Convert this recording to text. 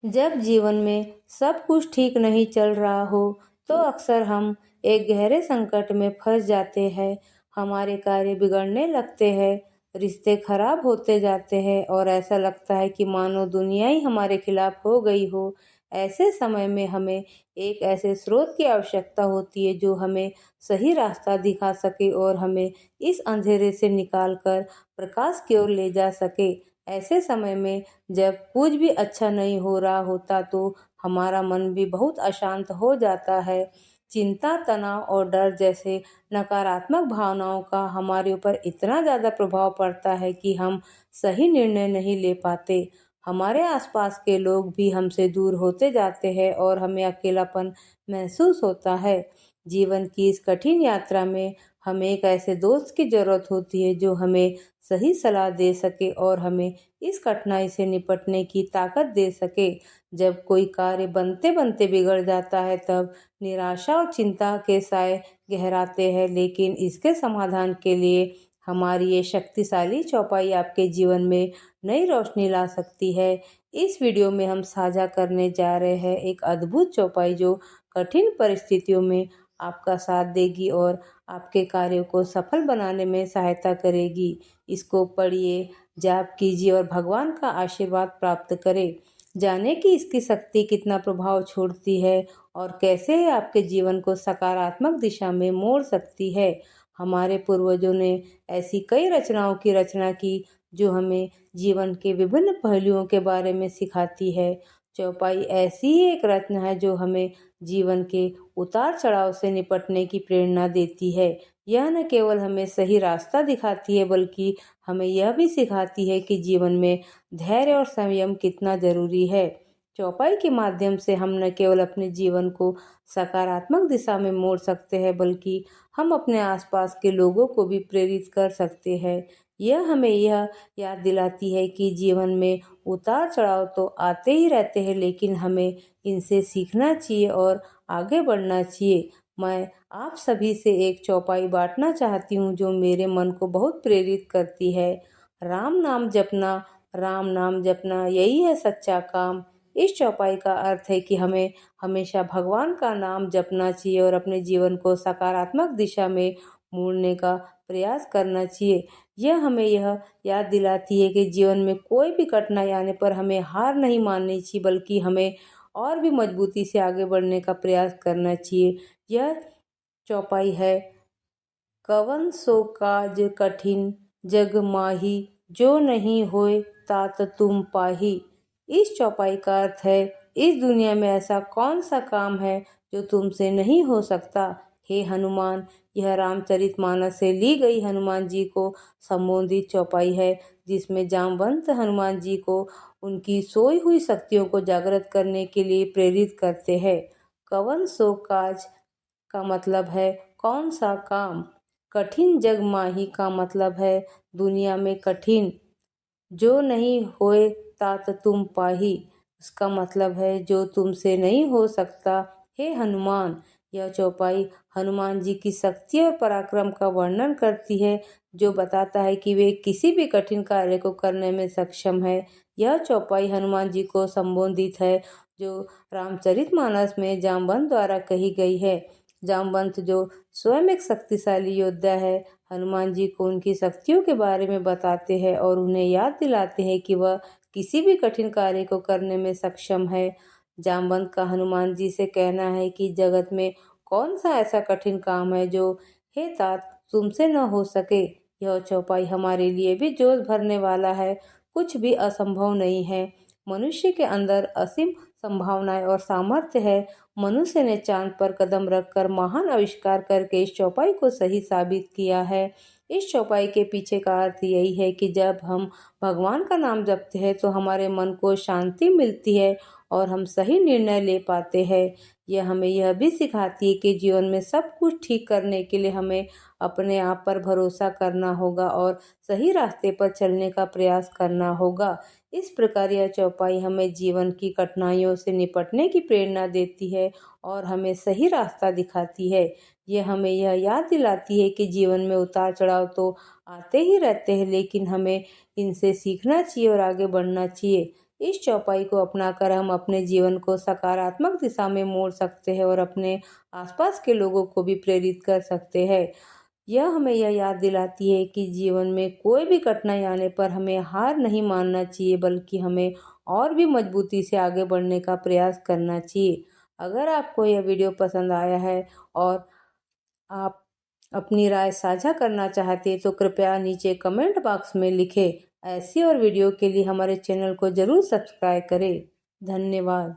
जब जीवन में सब कुछ ठीक नहीं चल रहा हो तो अक्सर हम एक गहरे संकट में फंस जाते हैं। हमारे कार्य बिगड़ने लगते हैं, रिश्ते खराब होते जाते हैं और ऐसा लगता है कि मानो दुनिया ही हमारे खिलाफ हो गई हो। ऐसे समय में हमें एक ऐसे स्रोत की आवश्यकता होती है जो हमें सही रास्ता दिखा सके और हमें इस अंधेरे से निकाल कर प्रकाश की ओर ले जा सके। ऐसे समय में जब कुछ भी अच्छा नहीं हो रहा होता तो हमारा मन भी बहुत अशांत हो जाता है। चिंता, तनाव और डर जैसे नकारात्मक भावनाओं का हमारे ऊपर इतना ज़्यादा प्रभाव पड़ता है कि हम सही निर्णय नहीं ले पाते। हमारे आसपास के लोग भी हमसे दूर होते जाते हैं और हमें अकेलापन महसूस होता है। जीवन की इस कठिन यात्रा में हमें एक ऐसे दोस्त की ज़रूरत होती है जो हमें सही सलाह दे सके और हमें इस कठिनाई से निपटने की ताकत दे सके। जब कोई कार्य बनते बनते बिगड़ जाता है तब निराशा और चिंता के साए गहराते हैं, लेकिन इसके समाधान के लिए हमारी ये शक्तिशाली चौपाई आपके जीवन में नई रोशनी ला सकती है। इस वीडियो में हम साझा करने जा रहे हैं एक अद्भुत चौपाई जो कठिन परिस्थितियों में आपका साथ देगी और आपके कार्यों को सफल बनाने में सहायता करेगी। इसको पढ़िए, जाप कीजिए और भगवान का आशीर्वाद प्राप्त करें। जाने कि इसकी शक्ति कितना प्रभाव छोड़ती है और कैसे ये आपके जीवन को सकारात्मक दिशा में मोड़ सकती है। हमारे पूर्वजों ने ऐसी कई रचनाओं की रचना की जो हमें जीवन के विभिन्न पहलुओं के बारे में सिखाती है। चौपाई ऐसी ही एक रचना है जो हमें जीवन के उतार चढ़ाव से निपटने की प्रेरणा देती है। यह न केवल हमें सही रास्ता दिखाती है बल्कि हमें यह भी सिखाती है कि जीवन में धैर्य और संयम कितना जरूरी है। चौपाई के माध्यम से हम न केवल अपने जीवन को सकारात्मक दिशा में मोड़ सकते हैं बल्कि हम अपने आसपास के लोगों को भी प्रेरित कर सकते हैं। यह हमें यह याद दिलाती है कि जीवन में उतार चढ़ाव तो आते ही रहते हैं, लेकिन हमें इनसे सीखना चाहिए और आगे बढ़ना चाहिए। मैं आप सभी से एक चौपाई बांटना चाहती हूँ जो मेरे मन को बहुत प्रेरित करती है। राम नाम जपना, राम नाम जपना यही है सच्चा काम। इस चौपाई का अर्थ है कि हमें हमेशा भगवान का नाम जपना चाहिए और अपने जीवन को सकारात्मक दिशा में मोड़ने का प्रयास करना चाहिए। यह हमें यह याद दिलाती है कि जीवन में कोई भी कठिनाई आने पर हमें हार नहीं माननी चाहिए बल्कि हमें और भी मजबूती से आगे बढ़ने का प्रयास करना चाहिए। यह चौपाई है, कवन सो काज कठिन जग माही, जो नहीं होए तात तुम पाही। इस चौपाई का अर्थ है, इस दुनिया में ऐसा कौन सा काम है जो तुमसे नहीं हो सकता। हे हनुमान, यह रामचरितमानस से ली गई हनुमान जी को संबोधित चौपाई है जिसमें जामवंत हनुमान जी को उनकी सोई हुई शक्तियों को जागृत करने के लिए प्रेरित करते हैं। कवन सो काज का मतलब है कौन सा काम। कठिन जग माही का मतलब है दुनिया में कठिन। जो नहीं होए तात तुम पाही, उसका मतलब है जो तुमसे नहीं हो सकता। हे हनुमान, यह चौपाई हनुमान जी की शक्ति और पराक्रम का वर्णन करती है जो बताता है कि वे किसी भी कठिन कार्य को करने में सक्षम है। यह चौपाई हनुमान जी को संबोधित है जो रामचरितमानस में जामवंत द्वारा कही गई है। जामवंत जो स्वयं एक शक्तिशाली योद्धा है, हनुमान जी को उनकी शक्तियों के बारे में बताते हैं और उन्हें याद दिलाते हैं कि वह किसी भी कठिन कार्य को करने में सक्षम है। जामवंत का हनुमान जी से कहना है कि जगत में कौन सा ऐसा कठिन काम है जो हे तात तुमसे न हो सके। यह चौपाई हमारे लिए भी जोश भरने वाला है। कुछ भी असंभव नहीं है। मनुष्य के अंदर असीम संभावनाएं और सामर्थ्य है। मनुष्य ने चांद पर कदम रखकर महान आविष्कार करके इस चौपाई को सही साबित किया है। इस चौपाई के पीछे का अर्थ यही है कि जब हम भगवान का नाम जपते हैं तो हमारे मन को शांति मिलती है और हम सही निर्णय ले पाते हैं। यह हमें यह भी सिखाती है कि जीवन में सब कुछ ठीक करने के लिए हमें अपने आप पर भरोसा करना होगा और सही रास्ते पर चलने का प्रयास करना होगा। इस प्रकार यह चौपाई हमें जीवन की कठिनाइयों से निपटने की प्रेरणा देती है और हमें सही रास्ता दिखाती है। यह हमें यह याद दिलाती है कि जीवन में उतार चढ़ाव तो आते ही रहते हैं, लेकिन हमें इनसे सीखना चाहिए और आगे बढ़ना चाहिए। इस चौपाई को अपनाकर हम अपने जीवन को सकारात्मक दिशा में मोड़ सकते हैं और अपने आसपास के लोगों को भी प्रेरित कर सकते हैं। यह हमें यह याद दिलाती है कि जीवन में कोई भी कठिनाई आने पर हमें हार नहीं मानना चाहिए, बल्कि हमें और भी मजबूती से आगे बढ़ने का प्रयास करना चाहिए। अगर आपको यह वीडियो पसंद आया है और आप अपनी राय साझा करना चाहते हैं तो कृपया नीचे कमेंट बॉक्स में लिखें। ऐसी और वीडियो के लिए हमारे चैनल को जरूर सब्सक्राइब करें। धन्यवाद।